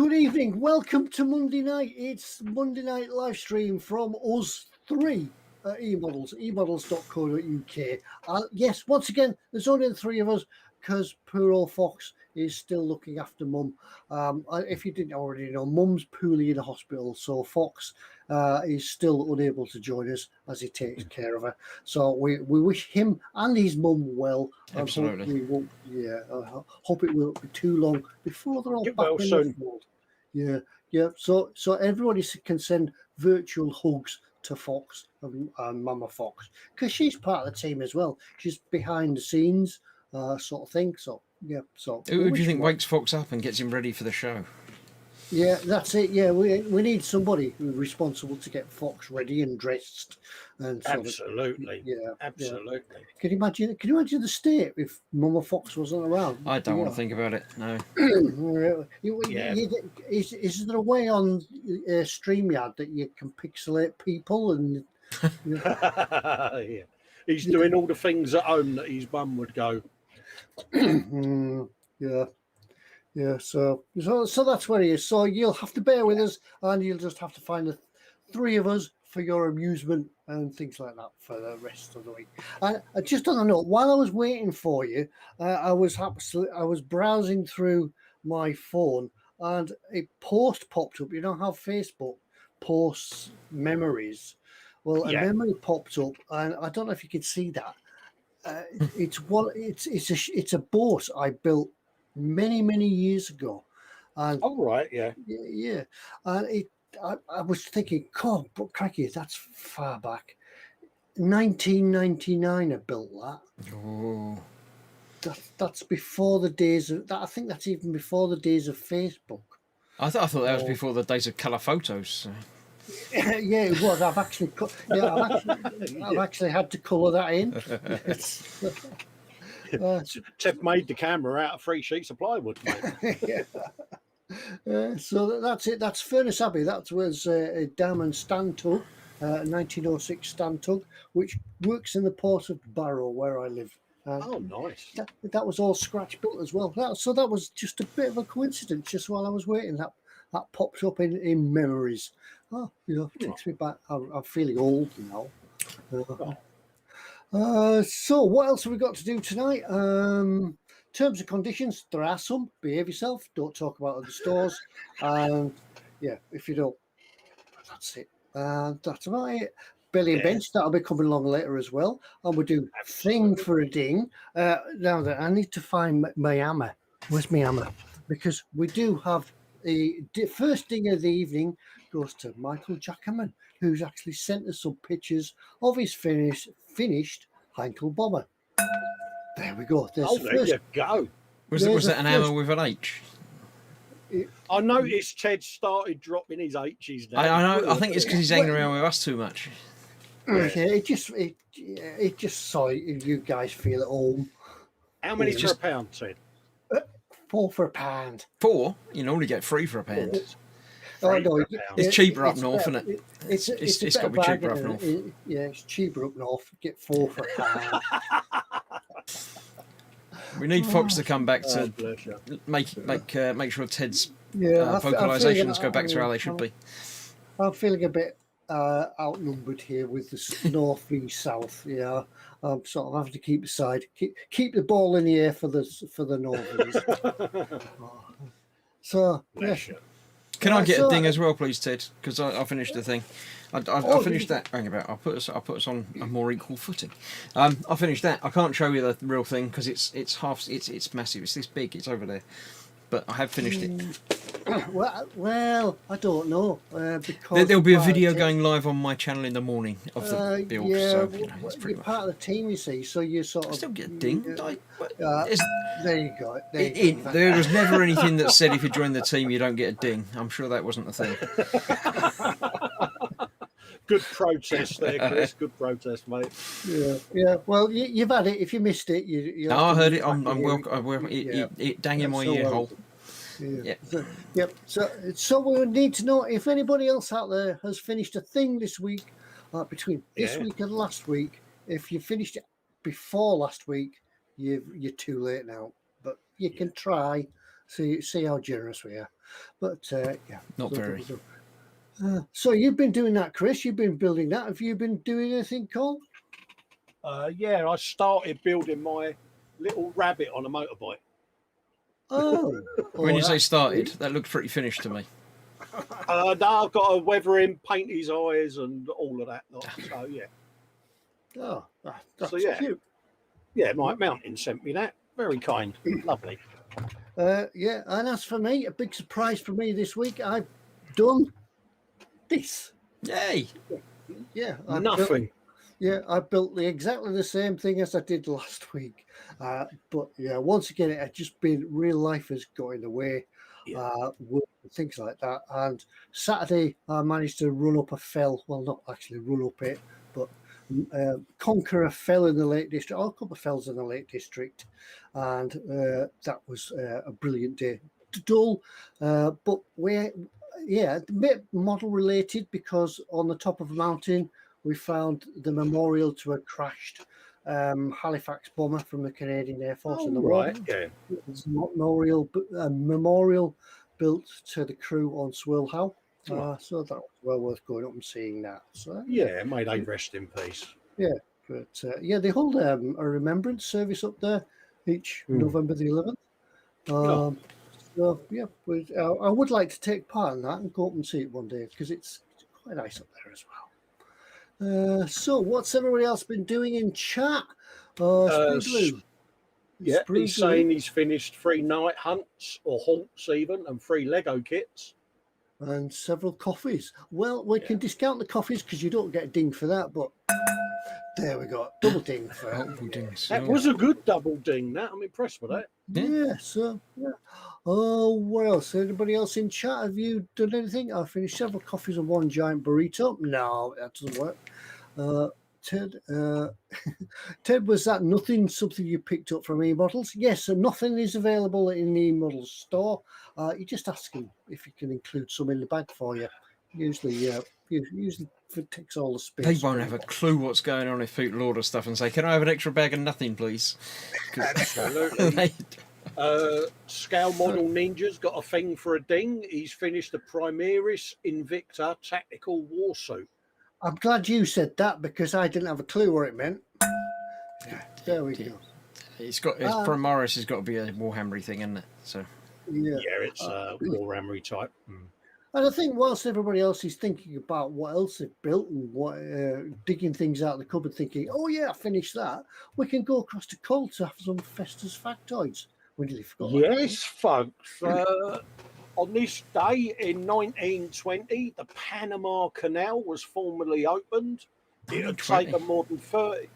Good evening. Welcome to Monday night. It's Monday night live stream from us three at eModels, emodels.co.uk. Yes, once again, there's only the three of us because poor old Fox is still looking after Mum. If you didn't already know, Mum's poorly in a hospital, so Fox is still unable to join us as he takes care of her. So we wish him and his mum well. Absolutely. I hope it won't be too long before they're all Get back well in soon. the fold. Yeah. So everybody can send virtual hugs to Fox and Mama Fox because she's part of the team as well. She's behind the scenes, sort of thing. So yeah. So who do you think wakes Fox up and gets him ready for the show? Yeah, that's it. Yeah, we need somebody who's responsible to get Fox ready and dressed. And absolutely. Yeah. Absolutely. Can you imagine the state if Mama Fox wasn't around? I don't want to think about it. No. Is there a way on StreamYard that you can pixelate people and? Yeah. He's doing all the things at home that his mum would go. Yeah, so that's where he is. So you'll have to bear with us, and you'll just have to find the three of us for your amusement and things like that for the rest of the week. And just on a note, while I was waiting for you, I was browsing through my phone, and a post popped up. You know how Facebook posts memories? Well, a memory popped up, and I don't know if you can see that. It's a boat I built many years ago, and and I was thinking, God, but cracky, that's far back. 1999 I built that. Oh. That's before the days of that. I think that's even before the days of Facebook. I thought that was before the days of colour photos. Yeah, it was. I've actually had to colour that in. Tev made the camera out of 3 sheets of plywood, mate. So that's it. That's Furnace Abbey. That was a diamond stand tug, 1906 stand tug, which works in the port of Barrow, where I live. Oh, nice. That was all scratch built as well. So that was just a bit of a coincidence. Just while I was waiting, that popped up in memories. Oh, takes me back. I'm feeling old now. So what else have we got to do tonight? Terms and conditions, there are some. Behave yourself, don't talk about other stores, and if you don't, that's it. That's about it. Belly and bench, that'll be coming along later as well, and we'll do thing for a ding. Now that I need to find my hammer. Where's my hammer? Because we do have the first ding of the evening goes to Michael Jackerman, who's actually sent us some pictures of his finished Heinkel bomber. There we go. There you go. Was that an hammer with an H? I noticed Ted started dropping his H's now. I know. I think it's because he's hanging around with us too much. It just so you guys feel at home. How many for a pound, Ted? 4 for a pound. 4? You normally get 3 for a pound. Oh no, it's cheaper up north, isn't it? It's got to be cheaper up north. It's cheaper up north. Get 4 for a pound. We need Fox to come back to make sure Ted's vocalizations go back to how they should be. I'm feeling a bit outnumbered here with the north v south. Yeah, I'm sort of having to keep aside, keep the ball in the air for the northerns. So Can I get a ding as well, please, Ted? Because I finished the thing. I finished that. Hang about. I'll put us on a more equal footing. I finished that. I can't show you the real thing because it's massive. It's this big. It's over there. But I have finished it. Well, I don't know because there'll be a video going live on my channel in the morning of the build. Yeah, so you're part of the team, you see. So you sort of still get a ding. There you go. There was never anything that said if you join the team you don't get a ding. I'm sure that wasn't the thing. Good protest there, Chris. Good protest, mate. Yeah. Well, you've had it. If you missed it, you. No, I heard it. I'm welcome. It dang in my ear hole. Yeah. So we would need to know if anybody else out there has finished a thing this week, between this week and last week. If you finished it before last week, you're too late now. But you can try, See how generous we are. But yeah, Not very. So you've been doing that, Chris. You've been building that. Have you been doing anything, Cole? Yeah, I started building my little rabbit on a motorbike. Oh, When you say that's started, sweet. that looked pretty finished to me. No, I've got to weather him, paint his eyes, and all of that. So yeah. Oh, that's So yeah, cute. yeah. Mike Mountain sent me that. Very kind, lovely. Yeah, and as for me, a big surprise for me this week, I've done this. Yay! Yeah, Nothing. I built exactly the same thing as I did last week. But yeah, once again, it had just been real life has got in the way, work and things like that. And Saturday, I managed to run up a fell. Well, not actually run up it, but conquer a fell in the Lake District, or a couple of fells in the Lake District. And that was a brilliant day. Dull, but a bit model related, because on the top of a mountain, we found the memorial to a crashed Halifax bomber from the Canadian Air Force in the war. Right. Yeah. It's a memorial built to the crew on Swirl Howe. So that was well worth going up and seeing that. So Yeah. May they rest in peace. yeah, but they hold a remembrance service up there each November the 11th. So yeah, I would like to take part in that and go up and see it one day, because it's quite nice up there as well. So what's everybody else been doing in chat? Spree Yeah, Spree he's Blue. saying he's finished 3 night hunts or haunts even, and 3 Lego kits. And several coffees. Well, we can discount the coffees because you don't get a ding for that, but there we go. Double ding for Multiple dings. That was a good double ding. That I'm impressed with that. Yeah, so yeah. Oh, what else? Anybody else in chat? Have you done anything? I finished several coffees and 1 giant burrito. No, that doesn't work. Ted, Ted, was that nothing something you picked up from eModels? Yes, so nothing is available in the eModels store. You just ask him if he can include some in the bag for you. Usually it takes all the space. They won't have a clue what's going on if people order stuff and say, "Can I have an extra bag of nothing, please?" Absolutely. Scale Model Ninja's got a thing for a ding. He's finished the Primaris Invicta Tactical Warsuit. I'm glad you said that, because I didn't have a clue what it meant. There we go. It's Primaris has got to be a Warhammery thing, isn't it? So yeah, it's a Warhammery type. And I think whilst everybody else is thinking about what else they've built and what digging things out of the cupboard, thinking, "Oh yeah, I finished that," we can go across to Cole to have some Festus factoids. We nearly forgot. Yes, folks. On this day in 1920, the Panama Canal was formally opened. It had taken more than 30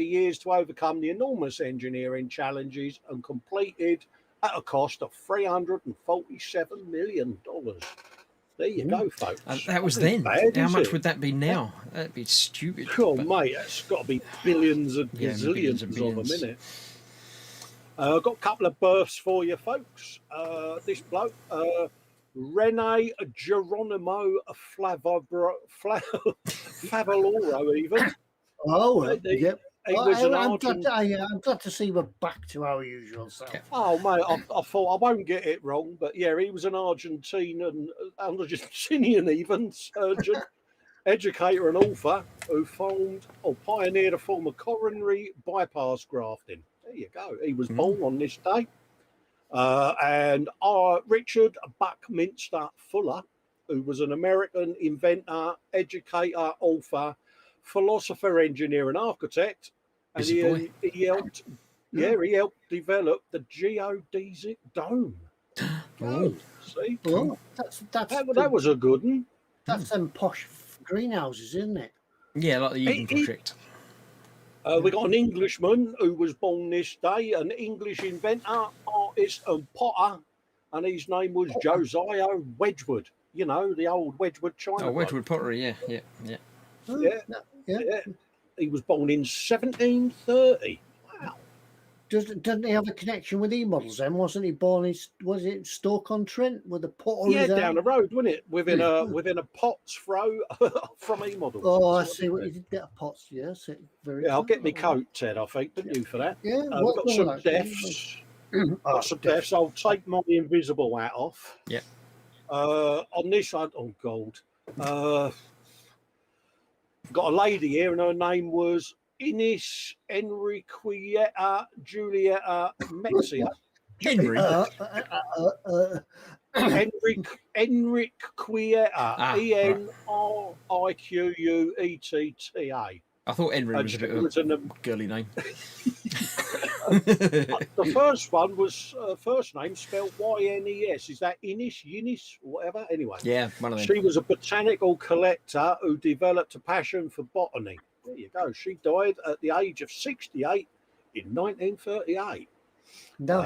years to overcome the enormous engineering challenges, and completed at a cost of $347 million. There you go, folks. That was then. How much would that be now? That'd be stupid. Cool, mate. That's got to be billions of gazillions of them, isn't it? I've got a couple of births for you, folks. This bloke, Rene Geronimo Favaloro, even. Oh, yep. I'm glad to see we're back to our usual self. Oh, mate, I thought I won't get it wrong, but yeah, he was an Argentinian even surgeon, educator, and author who pioneered a form of coronary bypass grafting. There you go. He was born on this day. And Richard Buckminster Fuller, who was an American inventor, educator, author, philosopher, engineer, and architect. And he helped develop the geodesic dome. See? Oh, that was a good one. That's them posh greenhouses, isn't it? Yeah, like the Eden Project. We got an Englishman who was born this day, an English inventor, artist, and potter, and his name was Josiah Wedgwood. You know, the old Wedgwood China. Oh, Wedgwood pottery, yeah. He was born in 1730. Wow. Doesn't he have a connection with eModels then? Wasn't he born was it Stoke-on-Trent with the pottery? Yeah, down the road, wasn't it? Within a pot's throw from eModels. Oh, I see what you did get a pot's, yes. I'll get me coat, Ted, I think, didn't you, for that? Yeah, we've got some deaths. Lots of deaths. I'll take my invisible hat off. Yeah. On this, oh God. Got a lady here, and her name was Ines Enriqueta Julieta Metzia. Henry. Enriqueta, Enriquuetta. I thought Henry was a bit of a girly name. The first one was first name spelled Y-N-E-S. Is that Ines, or whatever? Anyway. Yeah, one of them. She was a botanical collector who developed a passion for botany. There you go. She died at the age of 68 in 1938. Now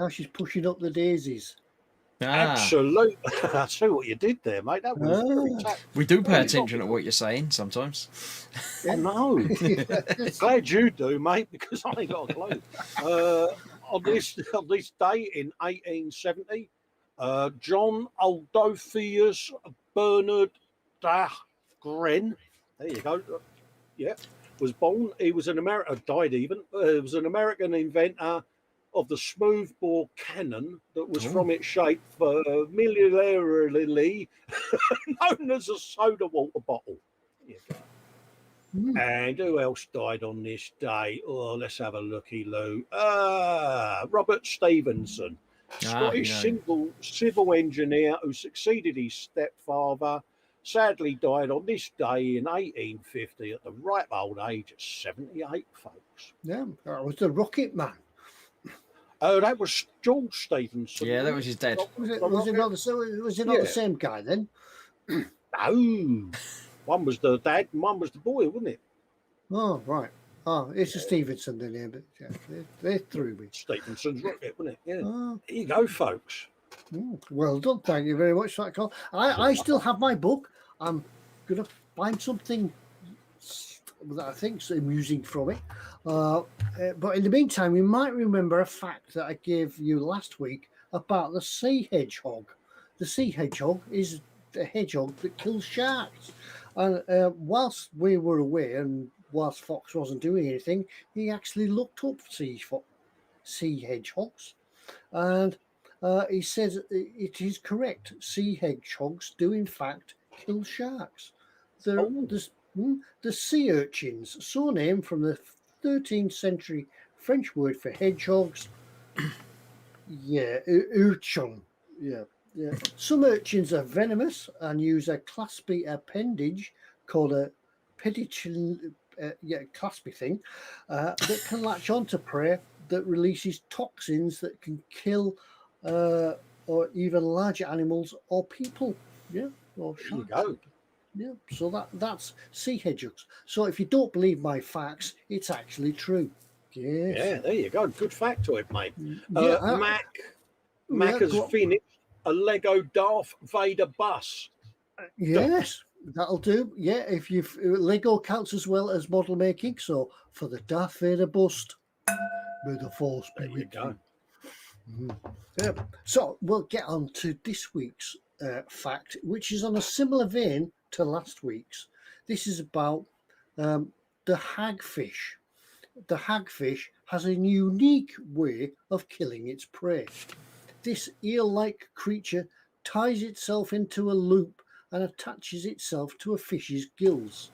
she's pushing up the daisies. Absolutely. I see what you did there, mate. That was very we do pay attention to what you're saying sometimes. I know. Glad you do, mate, because I ain't got a clue. On this day in 1870, John Adolphus Bernard Dahlgren, there you go, yeah, was born. He was an American inventor of the smoothbore cannon that was from its shape familiarly known as a soda water bottle. There you go. And who else died on this day? Oh, let's have a looky, Lou. Robert Stevenson, Scottish civil engineer who succeeded his stepfather, sadly died on this day in 1850 at the ripe old age of 78, folks. Yeah, that was the Rocket Man. Oh, that was George Stevenson. Yeah, that was his dad. Was it not the same guy then? No. One was the dad and one was the boy, wasn't it? Oh, right. Oh, it's a Stevenson then, yeah, but yeah, they threw me. Stevenson's rocket, wasn't it? Yeah. There you go, folks. Well done. Thank you very much for that, Colin. I still have my book. I'm going to find something that I think is amusing from it. But in the meantime, you might remember a fact that I gave you last week about the sea hedgehog. The sea hedgehog is the hedgehog that kills sharks. And whilst we were away and whilst Foxx wasn't doing anything, he actually looked up sea hedgehogs. And he says it is correct. Sea hedgehogs do, in fact, kill sharks. The sea urchins, so named from the 13th century French word for hedgehogs. Yeah, urchin. Yeah. Yeah. Some urchins are venomous and use a claspy appendage called a pedicellin, claspy thing, that can latch onto prey that releases toxins that can kill or even larger animals or people. Yeah, or sharks. There you go. Yeah, so that's sea hedgehogs. So if you don't believe my facts, it's actually true. Yes. Yeah, there you go. Good factoid, mate. Mac has finished a Lego Darth Vader bus. Yes, that'll do. Yeah, if you've Lego counts as well as model making. So for the Darth Vader bust, may the force be with you. Yeah. So we'll get on to this week's fact, which is on a similar vein to last week's. This is about the hagfish. The hagfish has a unique way of killing its prey. This eel-like creature ties itself into a loop and attaches itself to a fish's gills.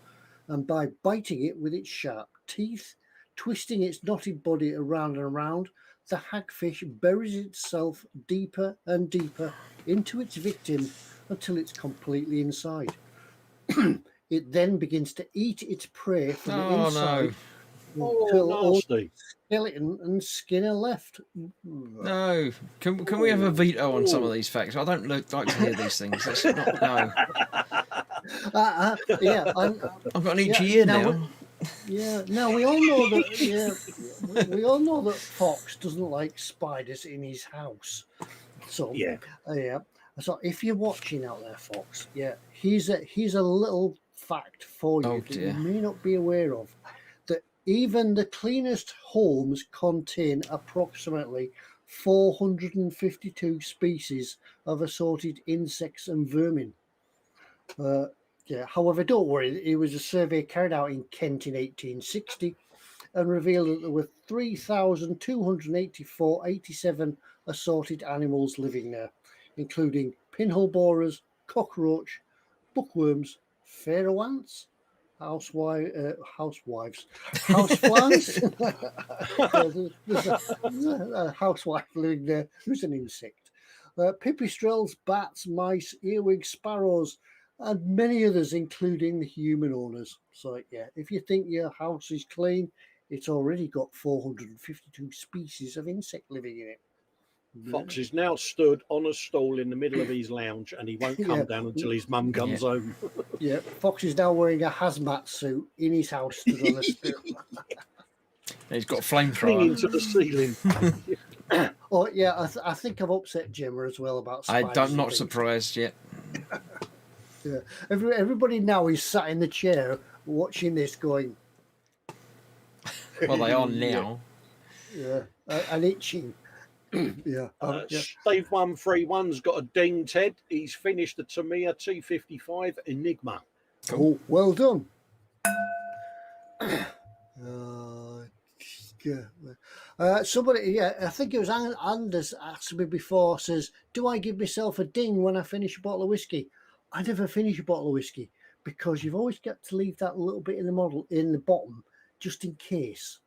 And by biting it with its sharp teeth, twisting its knotted body around and around, the hagfish buries itself deeper and deeper into its victim until it's completely inside. It then begins to eat its prey from the inside. Until all skeleton and skin are left. No, can we have a veto on some of these facts? I don't like to hear these things. That's not, no. Yeah, I've got an itchy ear now. Now we all know that. Yeah, we all know that Foxx doesn't like spiders in his house. So So if you're watching out there, Foxx, here's a little fact for you that you may not be aware of. Even the cleanest homes contain approximately 452 species of assorted insects and vermin. However, don't worry, it was a survey carried out in Kent in 1860, and revealed that there were 3,287 assorted animals living there, including pinhole borers, cockroach, bookworms, pharaoh ants, houseflies. There's a housewife living there who's an insect. Pipistrelles, bats, mice, earwig sparrows, and many others, including the human owners. So, yeah, if you think your house is clean, it's already got 452 species of insect living in it. Foxx is now stood on a stool in the middle of his lounge, and he won't come down until his mum comes home. Yeah, Foxx is now wearing a hazmat suit in his house, stood on a stool. He's got a flamethrower. Clinging to the ceiling. Oh, yeah, I think I've upset Gemma as well about spiders. I'm not surprised yet. Yeah, everybody now is sat in the chair watching this going... Well, they are now. Yeah, and itching. Yeah. Steve 131's got a ding, Ted. He's finished the Tamiya T55 Enigma. Cool. Oh, well done. Somebody, I think it was Anders asked me before, says, do I give myself a ding when I finish a bottle of whiskey? I never finish a bottle of whiskey because you've always got to leave that little bit in the bottom, just in case.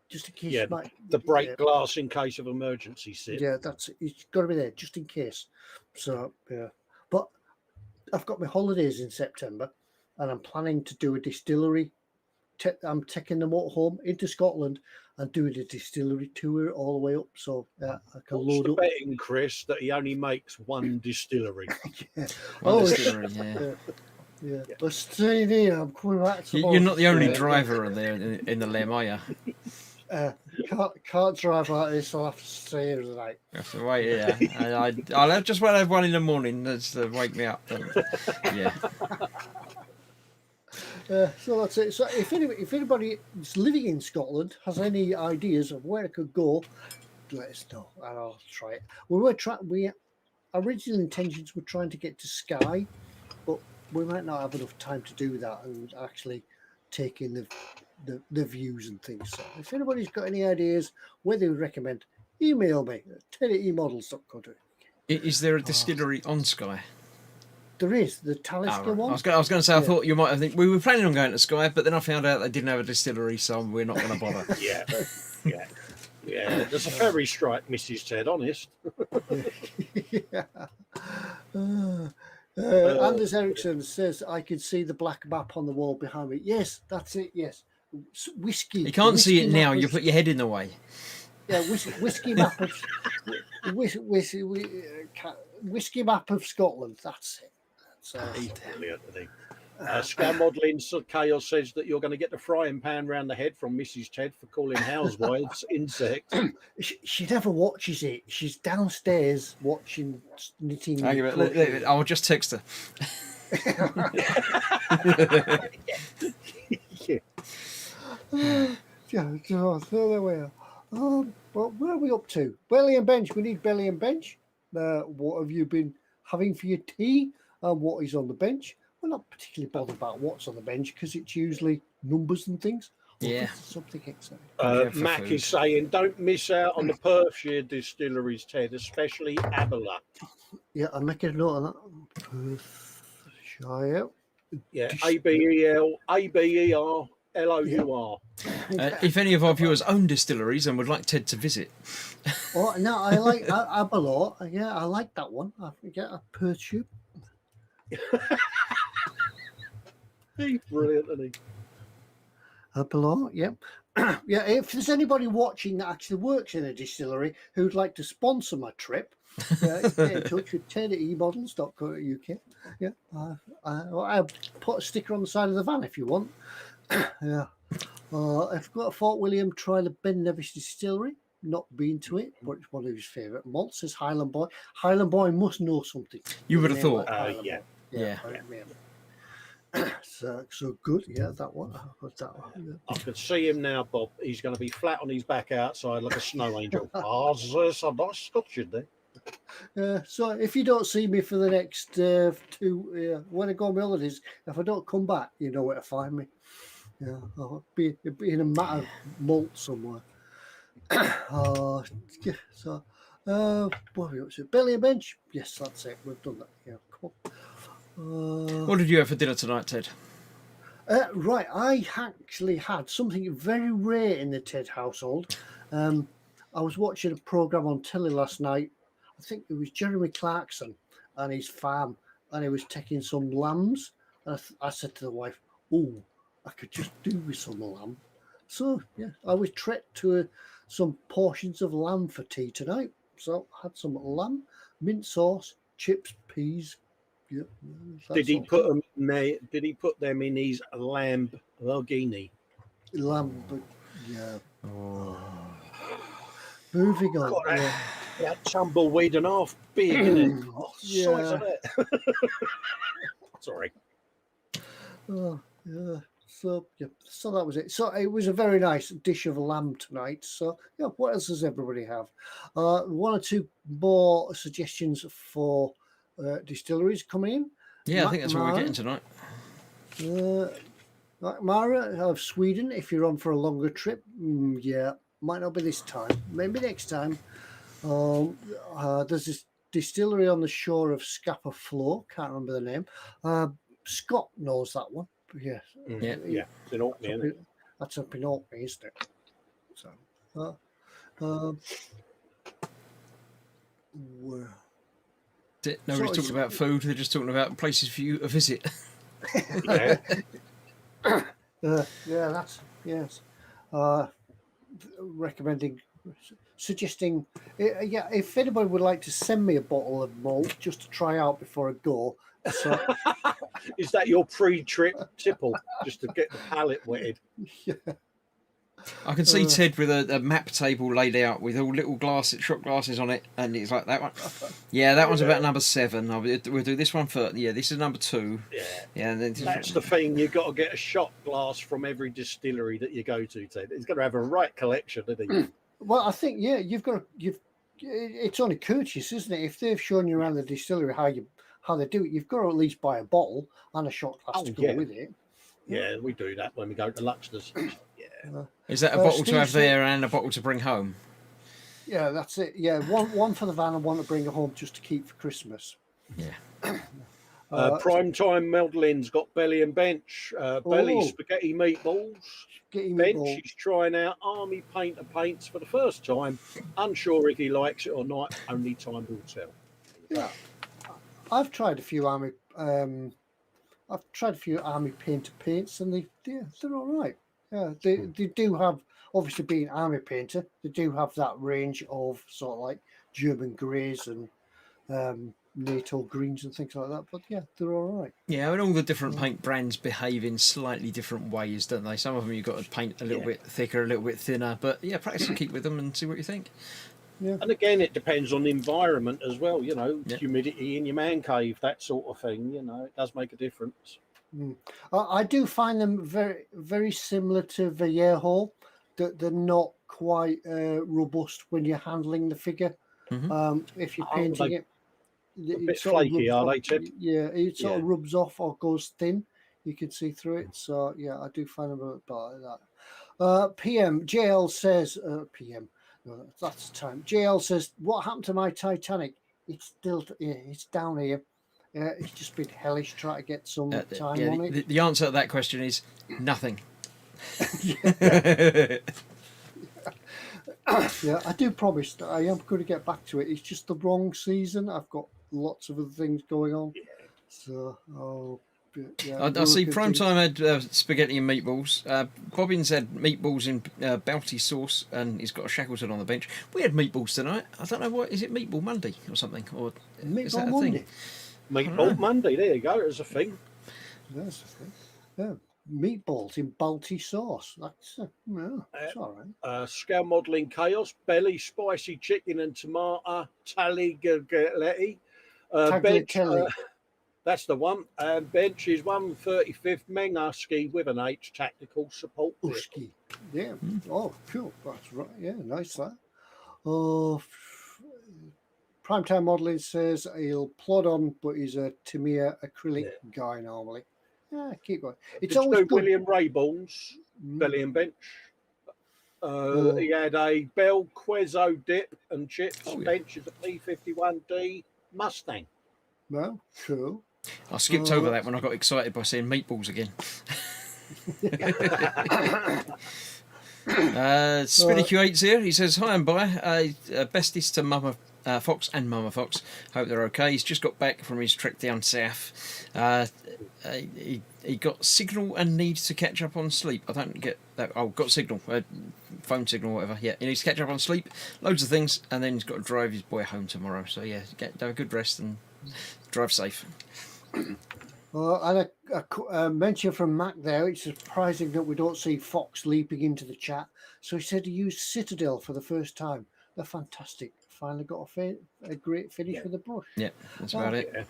Just in case. Yeah, the break glass in case of emergency, Sid. Yeah, it's got to be there just in case. So, yeah. But I've got my holidays in September and I'm planning to do a distillery. I'm taking the motorhome into Scotland and doing a distillery tour all the way up. So I can What's load the up. betting, Chris, that he only makes one distillery? Distillery, yeah. But stay there. I'm coming back to. You're not the only driver there in the Lem, are you? Can't drive like this. I'll have to stay here tonight. Have to wait, yeah. I'll just have one in the morning to wake me up. Yeah. So that's it. So if anybody is living in Scotland has any ideas of where it could go, let us know and I'll try it. We original intentions were trying to get to Skye, but we might not have enough time to do that and actually take in the views and things. So if anybody's got any ideas where they would recommend, email me at ted@eModels.co.uk. Is there a distillery on Skye? There is the Talisker one. I was going to say, I thought you might have. We were planning on going to Skye, but then I found out they didn't have a distillery, so we're not going to bother. Yeah. There's a ferry strike, Mrs. Ted. Honest. Anders Ericsson says I could see the black map on the wall behind me. Yes, that's it. Yes, whiskey. You can't see it now. You put your head in the way. Yeah, whiskey map of whiskey map of Scotland. That's it. Brilliant, Scam Modelling Chaos says that you're going to get the frying pan round the head from Mrs. Ted for calling housewives insects. She never watches it. She's downstairs watching knitting. I'll just text her. So there we are. Well, where are we up to? Belly and bench. We need belly and bench. What have you been having for your tea? And what is on the bench? We're not particularly bothered about what's on the bench because it's usually numbers and things. Yeah. Something exciting. Mac is saying, don't miss out on the Perthshire distilleries, Ted, especially Abela. Yeah, I'm making a note of that. Perthshire. Yeah, ABERLOUR. If any of our viewers own distilleries and would like Ted to visit. Oh, no, I like Abela. Yeah, I like that one. I forget a Perthshire. He's brilliant, isn't he? Below, yeah. Yeah, if there's anybody watching that actually works in a distillery who'd like to sponsor my trip, get in touch with ted@emodels.co.uk. Yeah, I'll put a sticker on the side of the van if you want. Yeah. I've got a Fort William trial of Ben Nevis distillery. Not been to it, but it's one of his favourite malts. Says Highland Boy. Highland Boy must know something. You would have thought. Yeah. So good. Yeah, that one. That one. Yeah. I can see him now, Bob. He's going to be flat on his back outside like a snow angel. There's a nice Scotch in there. So if you don't see me for the next when I go on my holidays, if I don't come back, you know where to find me. Yeah, it'd be in a mat of malt somewhere. Yeah, so, what have we got to? Belly and bench? Yes, that's it. We've done that. Yeah, cool. What did you have for dinner tonight, Ted? Right, I actually had something very rare in the Ted household. I was watching a program on telly last night. I think it was Jeremy Clarkson and his farm, and he was taking some lambs. And I said to the wife, "Oh, I could just do with some lamb." So yeah, I was treated to some portions of lamb for tea tonight. So I had some lamb, mint sauce, chips, peas. Yeah, Did that's he all. put them in there? Did he put them in his Lamborghini? Lamb, but yeah. Moving on. God, Yeah. that tumbleweed and half big, isn't it? Oh, size of Yeah. it. Sorry. Oh, yeah. So yeah. So that was it. So it was a very nice dish of lamb tonight. So yeah. What else does everybody have? One or two more suggestions for distilleries coming in. Yeah, I think that's what we're getting tonight. Mara of Sweden, if you're on for a longer trip, yeah, might not be this time. Maybe next time. There's this distillery on the shore of Scapa Flow. Can't remember the name. Scott knows that one. Yeah, Yeah. It's in Orkney, isn't it? that's up in Orkney, isn't it? So, Nobody's talking about food. They're just talking about places for you to visit. Yeah. yeah, that's yes. Recommending, suggesting, yeah, if anybody would like to send me a bottle of malt just to try out before I go. So, Is that your pre-trip tipple, just to get the palate wetted? yeah. I can see Ted with a map table laid out with all little shot glasses on it, and it's like that one. Yeah, that one's about number 7. We'll do this one first. Yeah, this is number 2. Yeah. And then That's the thing. You've got to get a shot glass from every distillery that you go to, Ted. He's got to have a right collection, isn't he? Well, I think it's only courteous, isn't it? If they've shown you around the distillery how they do it, you've got to at least buy a bottle and a shot glass to go with it. Yeah, we do that when we go to Luxton's. Yeah. Is that a bottle to have there and a bottle to bring home? Yeah, that's it. Yeah, one for the van and one to bring home just to keep for Christmas. Yeah. Primetime Meldelin's got belly and bench. Belly spaghetti meatballs. Bench, he's trying out army painter paints for the first time. Unsure if he likes it or not. Only time will tell. Yeah, I've tried a few army. Painter paints, and they're all right. Yeah, they do have, obviously being army painter, they do have that range of sort of like German greys and NATO greens and things like that. But yeah, they're all right. Yeah, I mean, all the different paint brands behave in slightly different ways, don't they? Some of them you've got to paint a little bit thicker, a little bit thinner. But yeah, practice and keep with them and see what you think. Yeah. And again, it depends on the environment as well. You know, humidity in your man cave, that sort of thing. You know, it does make a difference. I do find them very, very similar to Vallejo. They're not quite robust when you're handling the figure. If you're painting it, a bit flaky, are they, Ted? Yeah, it sort of rubs off or goes thin. You can see through it. So yeah, I do find them a bit like that. PM JL says PM. No, that's the time. JL says, "What happened to my Titanic? It's still, it's down here. It's just been hellish trying to get some time on it." The answer to that question is nothing. Yeah, I do promise that I am going to get back to it. It's just the wrong season. I've got lots of other things going on. So, I see Primetime had spaghetti and meatballs. Bobbins had meatballs in Bounty sauce, and he's got a Shackleton on the bench. We had meatballs tonight. I don't know what is it, Meatball Monday or something, or is that a Monday. thing? Meatball Monday. There you go. There's a thing. That's a thing. Yeah. Meatballs in Balti sauce. That's it's all right. Scale modelling chaos. Belly spicy chicken and tomato. Tagliatelle. Bench. That's the one. Bench is 135th Mengaski with an H tactical support. Uski. Yeah. Oh, cool. That's right. Yeah, nice that. Oh, Primetime Modelling says he'll plod on, but he's a Tamiya acrylic guy normally. Yeah, keep going. It's Did you always do good. William Rayborn's belly and bench? Oh. He had a Bell Quezzo dip and chips. Oh, yeah. Bench is a P51D Mustang. Well, true. I skipped over that when I got excited by seeing meatballs again. Spinny Q8's here. He says, "Hi, I'm by. Besties to Mama Foxx and Mama Foxx. Hope they're okay. He's just got back from his trek down south. He got signal and needs to catch up on sleep. I don't get that. Oh, got signal, phone signal, whatever. Yeah, he needs to catch up on sleep. Loads of things, and then he's got to drive his boy home tomorrow. So yeah, have a good rest and drive safe." And a mention from Mac there. It's surprising that we don't see Fox leaping into the chat. So he said he used Citadel for the first time. They're fantastic. Finally got a great finish with the brush. Yeah, that's about it.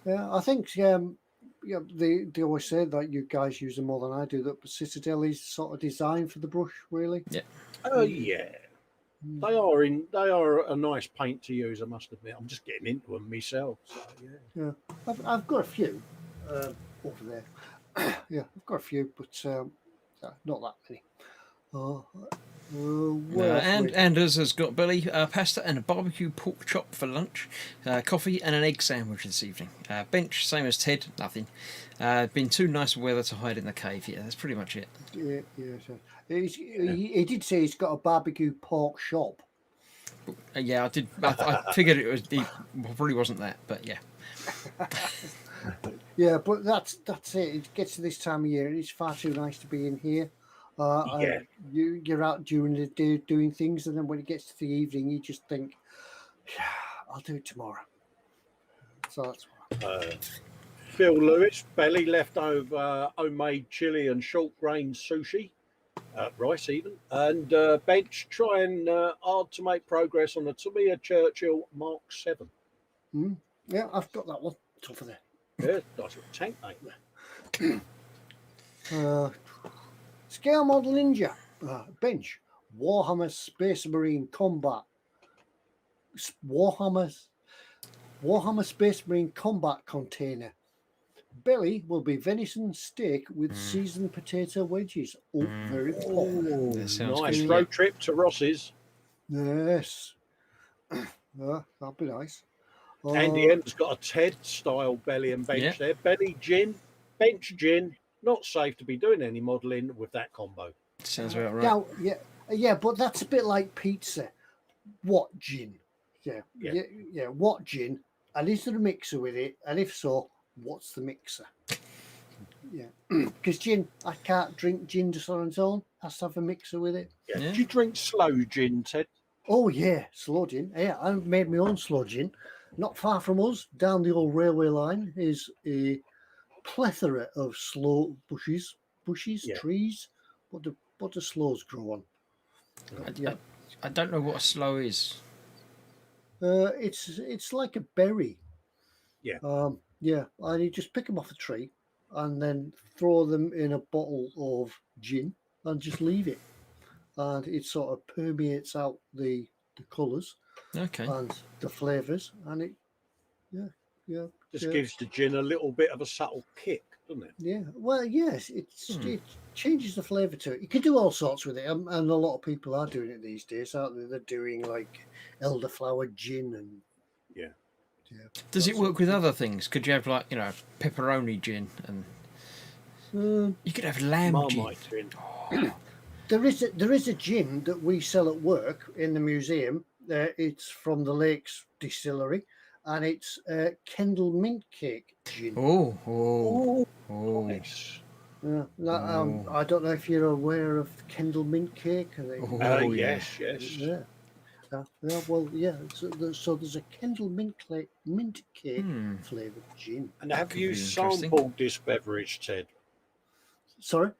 Yeah, I think they always say that you guys use them more than I do. That Citadel is sort of designed for the brush, really. Yeah. Yeah. They are a nice paint to use, I must admit. I'm just getting into them myself. So, yeah. I've got a few over there. Yeah, I've got a few, but not that many. Anders has got belly pasta and a barbecue pork chop for lunch, coffee and an egg sandwich this evening. Bench, same as Ted, nothing. Been too nice weather to hide in the cave. Yeah, that's pretty much it. Yeah. He did say he's got a barbecue pork shop. Yeah, I did. I figured it was. He probably wasn't that, but yeah. Yeah, but that's it. It gets to this time of year, and it's far too nice to be in here. You're out during the day doing things, and then when it gets to the evening, you just think, "Yeah, I'll do it tomorrow." So that's why. Phil Lewis, belly leftover homemade chili and short grain sushi, rice even, and bench trying hard to make progress on the Tamiya Churchill Mark 7. Yeah, I've got that one. It's over there. Yeah, nice little tank, mate. Scale Model Ninja, bench, Warhammer Space Marine Combat, Warhammer Space Marine Combat container. Belly will be venison steak with seasoned potato wedges. Oh, very cool. Nice road trip to Ross's. Yes. That'll be nice. Andy M's got a Ted style belly and bench there. Belly gin, bench gin. Not safe to be doing any modelling with that combo. Sounds about right. Now, yeah, but that's a bit like pizza. What gin? Yeah. What gin? And is there a mixer with it? And if so, what's the mixer? Yeah, because gin, I can't drink gin just on its own. Has to have a mixer with it. Yeah. Do you drink slow gin, Ted? Oh yeah, slow gin. Yeah, I made my own slow gin. Not far from us, down the old railway line, is a plethora of slow bushes, trees. What do slows grow on? I don't know what a slow is. It's like a berry. Yeah. And you just pick them off a tree and then throw them in a bottle of gin and just leave it, and it sort of permeates out the colours, and the flavours, and it gives the gin a little bit of a subtle kick, doesn't it? Yeah. Well, yes, it changes the flavour to it. You can do all sorts with it, and a lot of people are doing it these days, aren't they? They're doing like elderflower gin and Does it work with other things? Could you have like pepperoni gin and you could have lamb gin. There is a gin that we sell at work in the museum. It's from the Lakes Distillery, and it's Kendall Mint Cake gin. Oh. Nice. I don't know if you're aware of Kendall Mint Cake. Yes. Yeah. So there's a Kendall mint cake flavoured gin. And have you sampled this beverage, Ted? Sorry?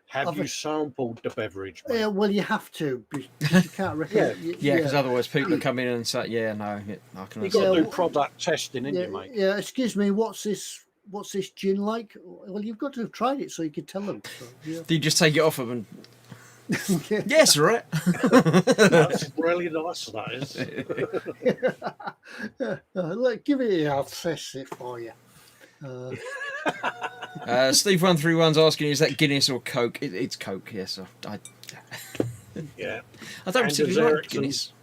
Have you sampled the beverage? Yeah, well, you have to. Because you can't recommend. Because otherwise people come in and say, I can. You've got to do product testing, ain't you, mate? Yeah. Excuse me. What's this gin like? Well, you've got to have tried it so you can tell them. So, Do you just take it off them and? Yes, right. That's really nice. That is. Look, give it here. I'll test it for you. Steve131's asking, is that Guinness or Coke? It's Coke, yes. Yeah. I don't particularly like Guinness.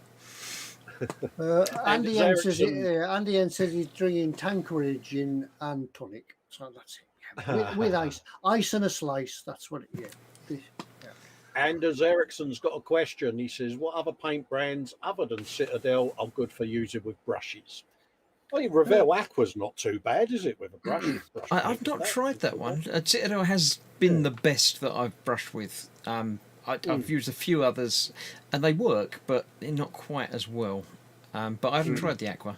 Andy N says he's drinking Tanqueray gin and tonic. So that's it. Yeah. With ice and a slice. That's what it is. Anders Ericsson's got a question. He says, what other paint brands other than Citadel are good for using with brushes? I think Revell Aqua's not too bad, is it, with a brush? I've not tried that one. Citadel has been the best that I've brushed with. I've used a few others, and they work, but they're not quite as well. But I haven't tried the Aqua.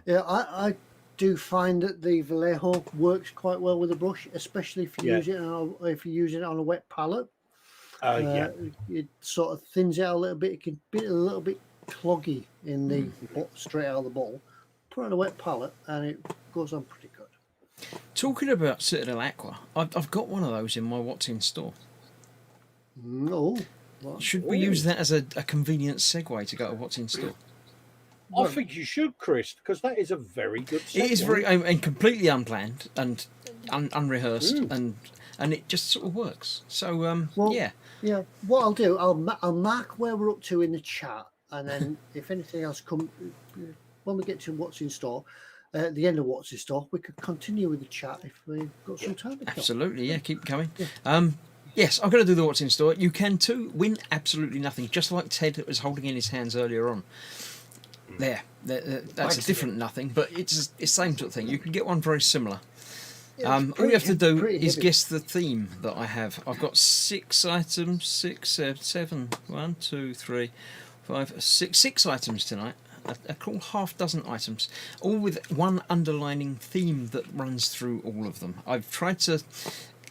Yeah, I do find that the Vallejo works quite well with a brush, especially if you use it on a wet palette. It sort of thins it out a little bit. It can be a little bit cloggy in the straight out of the bottle. Put it on a wet palette, and it goes on pretty good. Talking about Citadel Aqua, I've got one of those in my What's in store. No. Should we use that as a convenient segue to go to What's in store? I think you should, Chris, because that is a very good segue. It is very and completely unplanned and unrehearsed, and it just sort of works. So yeah. What I'll do, I'll mark where we're up to in the chat, and then if anything else comes when we get to What's in store. At the end of What's in store, we could continue with the chat if we've got some time. Absolutely, yeah, keep coming. Yeah. Yes, I'm going to do the What's in store. You can too win absolutely nothing, just like Ted was holding in his hands earlier on. That's a different nothing, but it's the same sort of thing. You can get one very similar. All you have to do is guess the theme that I have. I've got 6 items, 6 items tonight. I call half dozen items, all with one underlining theme that runs through all of them. I've tried to...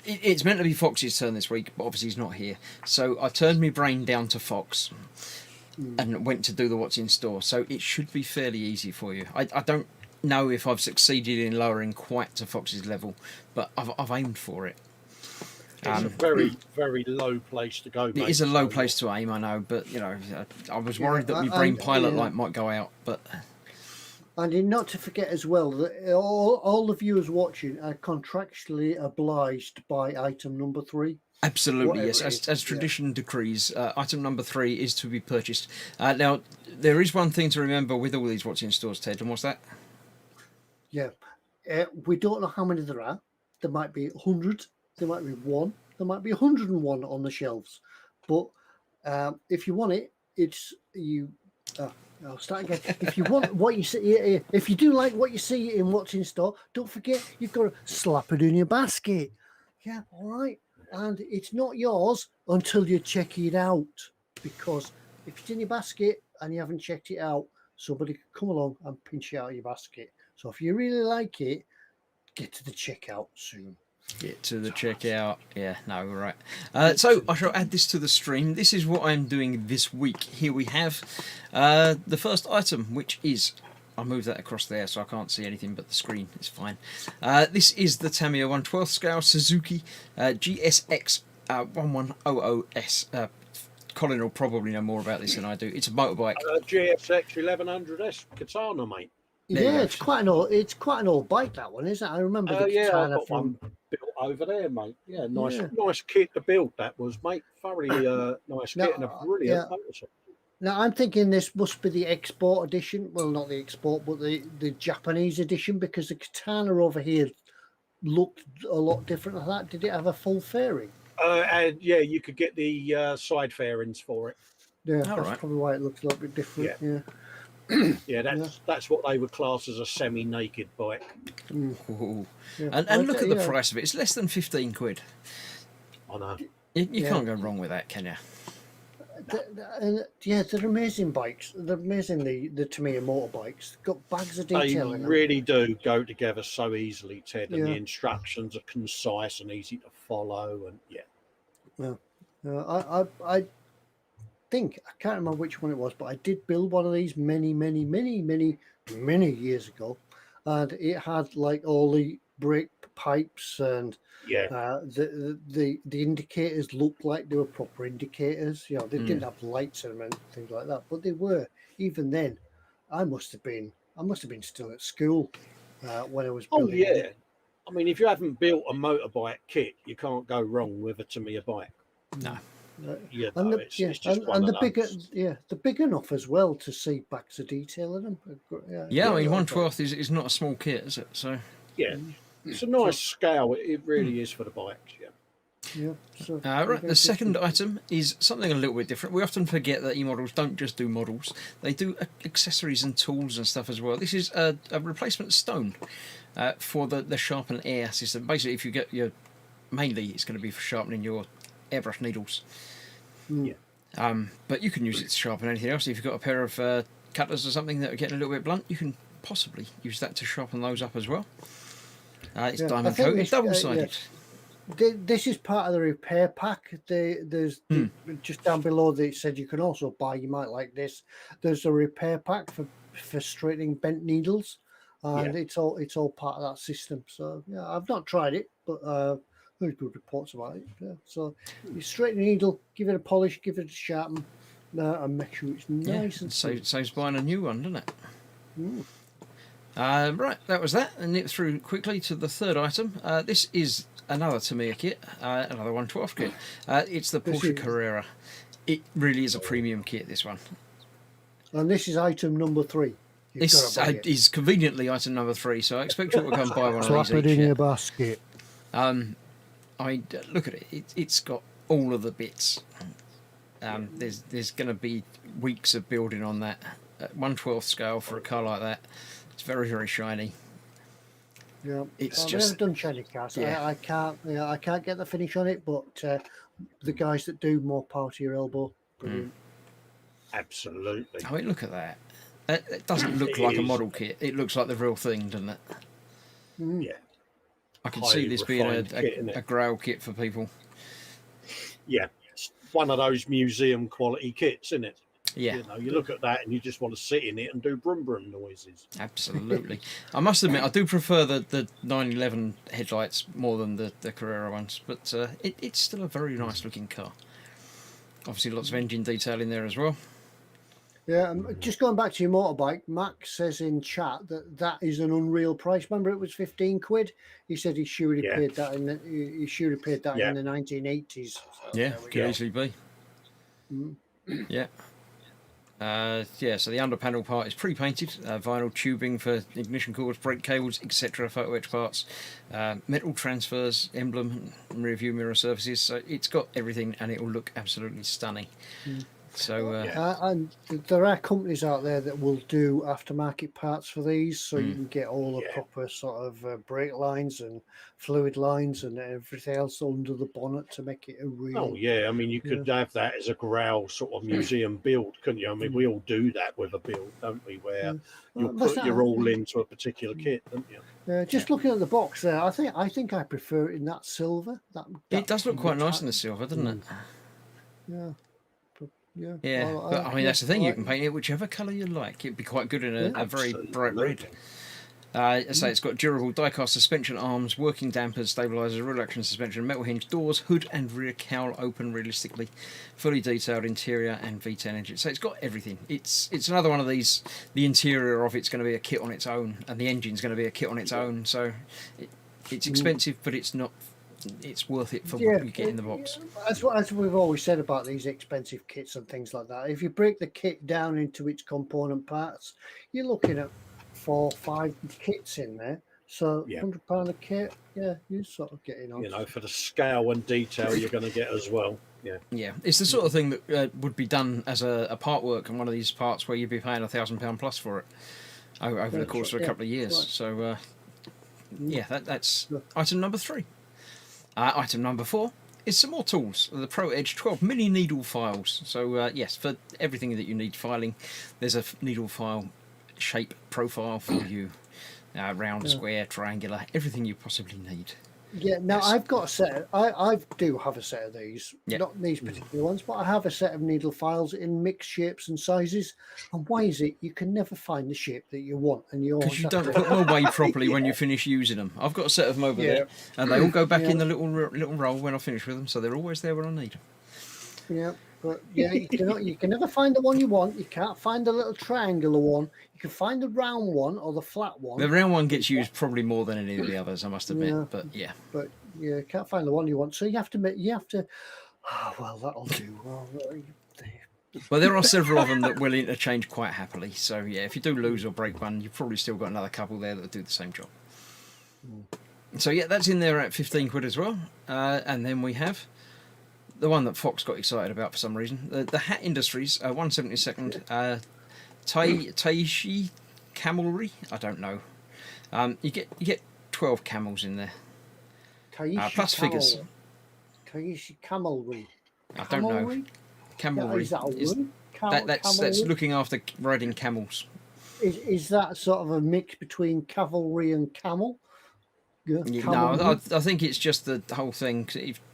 It's meant to be Fox's turn this week, but obviously he's not here. So I turned my brain down to Foxx and went to do the What's in store. So it should be fairly easy for you. I don't know if I've succeeded in lowering quite to Fox's level, but I've aimed for it. It's a very, very low place to go. It is a low place to aim, I know, but you know, I was worried that my brain pilot light might go out, but. And not to forget as well that all the viewers watching are contractually obliged by item number 3. Absolutely, yes. As tradition decrees, item number 3 is to be purchased. Now, there is one thing to remember with all these What's in stores, Ted, and what's that? Yeah, we don't know how many there are. There might be 100. There might be 1. There might be 101 on the shelves. But if you want it, it's you. I'll start again. If you want what you see, if you do like what you see in What's in store, don't forget you've got to slap it in your basket. Yeah, all right. And it's not yours until you check it out, because if it's in your basket and you haven't checked it out, somebody could come along and pinch it out of your basket. So if you really like it, get to the checkout soon. Get to the checkout. Yeah, no, right. So I shall add this to the stream. This is what I'm doing this week. Here we have the first item, which is... I'll move that across there so I can't see anything but the screen. It's fine. This is the Tamiya 1/12 scale Suzuki GSX 1100S. Colin will probably know more about this than I do. It's a motorbike. GSX 1100S Katana, mate. Yeah, it's quite an old bike, that one, isn't it? I remember the Katana I've got one built over there, mate. Yeah, nice kit to build that was, mate. Thoroughly nice kit and a brilliant motorcycle. Now I'm thinking this must be the export edition. Well, not the export, but the Japanese edition, because the Katana over here looked a lot different than that. Did it have a full fairing? And yeah, you could get the side fairings for it. Yeah, that's probably why it looks a little bit different. Yeah. Yeah, that's what they would class as a semi-naked bike. Yeah. And look at the price of it. It's less than 15 quid. I know. You can't go wrong with that, can you? They're amazing bikes. They're amazing, the Tamiya motorbikes. Got bags of detail in them. They really do go together so easily, Ted, and the instructions are concise and easy to follow. And I think I can't remember which one it was, but I did build one of these many years ago, and it had like all the brake pipes and the indicators looked like they were proper indicators. You know, they didn't have lights and things like that, but they were. Even then, I must have been still at school when I was building it. I mean, if you haven't built a motorbike kit, you can't go wrong with a Tamiya bike. No. You And know, the, it's just one and of the bigger, those. they're big enough as well to see back to detail in them. Yeah, I mean, yeah, 1/12 is not a small kit, is it? So Yeah, it's a nice scale. It really is for the bikes. Yeah. yeah. So right, the second item is something a little bit different. We often forget that eModels don't just do models; they do accessories and tools and stuff as well. This is a replacement stone for the sharpen air system. Basically, if you get your mainly, it's going to be for sharpening your airbrush needles. Yeah. But you can use it to sharpen anything else. If you've got a pair of cutters or something that are getting a little bit blunt, you can possibly use that to sharpen those up as well. It's diamond coated, double-sided. This is part of the repair pack. There's just down below that it said you can also buy. You might like this. There's a repair pack for straightening bent needles, and it's all part of that system. So yeah, I've not tried it, but there's good reports about it. Yeah. So you straighten the needle, give it a polish, give it a sharpen, and make sure it's nice and saves buying a new one, doesn't it? Right, that was that, and nip through quickly to the third item. This is another Tamiya kit, another 1/12 kit. It's the Porsche Carrera. It really is a premium kit, this one. And this is item number 3. This is conveniently item number 3, so I expect you to come buy one of these. Slap it in your basket. I mean, look at it. It's got all of the bits. There's going to be weeks of building on that. At 1/12 scale for a car like that, it's very, very shiny. Yeah, it's I've just never done shiny cars. Yeah. I can't get the finish on it, but the guys that do, more power to your elbow. Brilliant. Absolutely. I mean, look at that. It doesn't look like a model kit. It looks like the real thing, doesn't it? Yeah. I can see this being a grail kit for people. Yeah, it's one of those museum quality kits, isn't it? Yeah. You know, you look at that and you just want to sit in it and do brum brum noises. Absolutely. I must admit, I do prefer the 911 headlights more than the Carrera ones, but it's still a very nice looking car. Obviously, lots of engine detail in there as well. Yeah, just going back to your motorbike, Max says in chat that is an unreal price. Remember, it was 15 quid. He said he surely paid that in the 1980s. So yeah, could easily be. Yeah. So the under panel part is pre-painted, vinyl tubing for ignition cords, brake cables, etc., photo etch parts, metal transfers, emblem, rear view mirror surfaces. So it's got everything, and it will look absolutely stunning. So and there are companies out there that will do aftermarket parts for these, so you can get all the proper sort of brake lines and fluid lines and everything else under the bonnet to make it a real. Oh yeah, I mean you could have that as a growl sort of museum build, couldn't you? I mean we all do that with a build, don't we? Where you put your all into a particular kit, don't you? Just looking at the box there, I think I prefer it in that silver. It does look quite nice in the silver, doesn't it? Yeah. Yeah, but I mean that's the thing. You can paint it whichever colour you like. It'd be quite good in a very bright red. So it's got durable die-cast suspension arms, working dampers, stabilisers, real action suspension, metal hinge doors, hood and rear cowl open realistically, fully detailed interior and V10 engine. So it's got everything. It's another one of these. The interior of it's going to be a kit on its own, and the engine's going to be a kit on its own. So it's expensive, but it's not. It's worth it for what you get in the box. As we've always said about these expensive kits and things like that, if you break the kit down into its component parts, you're looking at 4 or 5 kits in there. So £100 a kit, you're sort of getting on. You know, for the scale and detail you're going to get as well. Yeah, it's the sort of thing that would be done as a part work on one of these parts where you'd be paying £1,000 plus for it over the course of a couple of years. Right. So, that's item number 3. Item number 4 is some more tools. The Pro Edge 12 mini needle files. So yes, for everything that you need filing, there's a needle file shape profile for you. Round, square, triangular, everything you possibly need. Yeah, now I've got a set. I do have a set of these, not these particular ones, but I have a set of needle files in mixed shapes and sizes. And why is it you can never find the shape that you want? And because you don't put them away properly when you finish using them. I've got a set of them over there, and they all go back in the little roll when I finish with them, so they're always there when I need them. Yeah. But yeah, you can never find the one you want. You can't find the little triangular one. You can find the round one or the flat one. The round one gets used probably more than any of the others, I must admit. Yeah. But yeah. But yeah, you can't find the one you want. So you have to. Oh, well, that'll do. Well, there are several of them that will interchange quite happily. So yeah, if you do lose or break one, you've probably still got another couple there that do the same job. So yeah, that's in there at 15 quid as well. And then we have the one that Foxx got excited about for some reason. The Hat Industries, 172nd, Taishi Camelry. I don't know. You get 12 camels in there. Plus figures. Taishi Camelry. I don't know. Camelry. Is that a word? That's looking after riding camels. Is that sort of a mix between cavalry and camel? Yeah, no, I think it's just the whole thing.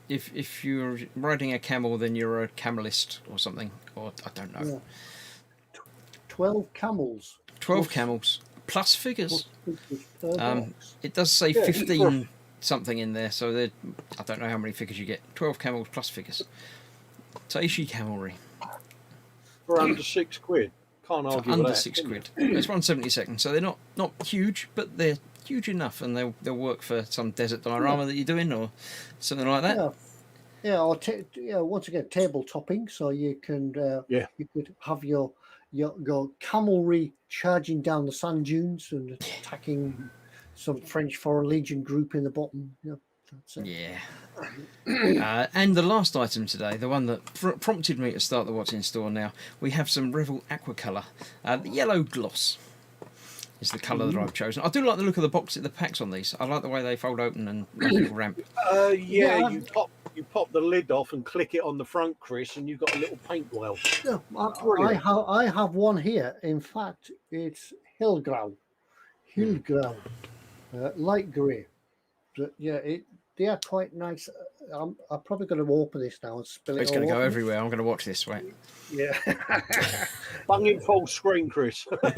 If you're riding a camel, then you're a camelist or something, or I don't know. Yeah. 12 camels. 12 camels plus figures. Plus it does say 15 something in there, so I don't know how many figures you get. 12 camels plus figures. Taishi Camelry. For under £6. Can't argue for under with that, £6. It's 172nd, so they're not huge, but they're huge enough, and they'll work for some desert diorama that you're doing or something like that. Or once again, table topping, so you can you could have your camelry charging down the sand dunes and attacking some French Foreign Legion group in the bottom. That's it. Yeah. And the last item today, the one that prompted me to start the What's in Store now, we have some Revel Aqua Colour. The yellow gloss is the colour that I've chosen. I do like the look of the packs on these. I like the way they fold open and make a little ramp. You pop the lid off and click it on the front, Chris, and you've got a little paint well. Yeah, I have one here. In fact, it's Hillgrau, light grey. But yeah, they are quite nice. I'm probably going to open this now and spill it. It's going to go everywhere. I'm going to watch this, right? Yeah. Banging full screen, Chris. I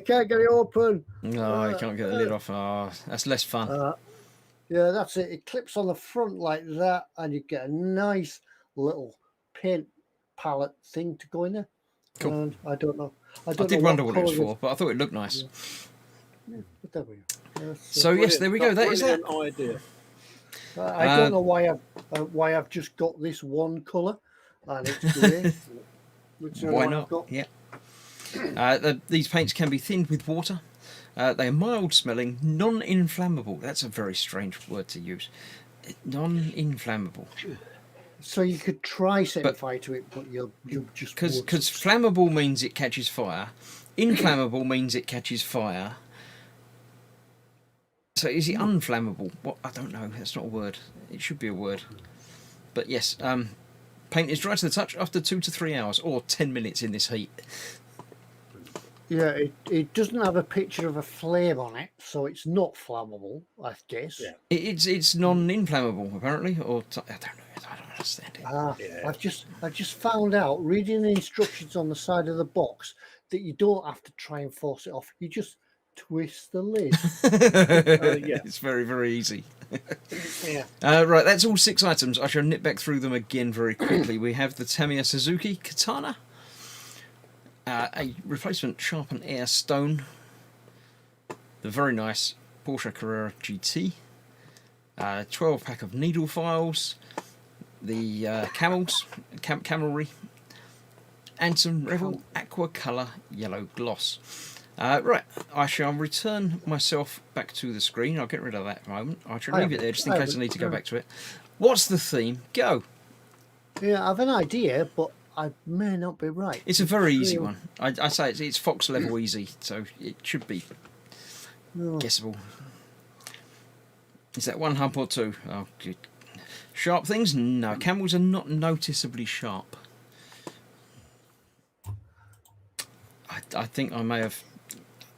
can't get it open. No, you can't get the lid off. Oh, that's less fun. Yeah, that's it. It clips on the front like that, and you get a nice little paint palette thing to go in there. Cool. And I don't know. I did wonder what it was for, but I thought it looked nice. Yeah, but there we go. So yes, there we go. That is that. Idea. I don't know why I've just got this one colour, and it's grey. Why not? Yeah. These paints can be thinned with water. They are mild smelling, non-inflammable. That's a very strange word to use. Non-inflammable. So you could try setting fire to it, but you'll just... Because flammable means it catches fire. Inflammable means it catches fire. So is it unflammable? What? I don't know. That's not a word. It should be a word. But yes, paint is dry to the touch after 2 to 3 hours, or 10 minutes in this heat. Yeah, it doesn't have a picture of a flame on it, so it's not flammable, I guess. Yeah. It's non-inflammable, apparently, or I don't know. I don't understand it. I've just found out, reading the instructions on the side of the box, that you don't have to try and force it off. You just twist the lid. It's very, very easy. Yeah. Right, that's all 6 items. I shall nip back through them again very quickly. We have the Tamiya Suzuki Katana. A replacement Sharpen Air Stone, the very nice Porsche Carrera GT, 12 pack of needle files, the camelry, and some Revel Aqua Colour Yellow Gloss. Right, I shall return myself back to the screen. I'll get rid of that at the moment. I shall leave it there just in case I need to go back to it. What's the theme? Go. Yeah, I have an idea, but I may not be right. It's a very easy one. I say it's Foxx level easy, so it should be guessable. Is that 1 hump or 2? Oh, good. Sharp things? No, camels are not noticeably sharp. I think I may have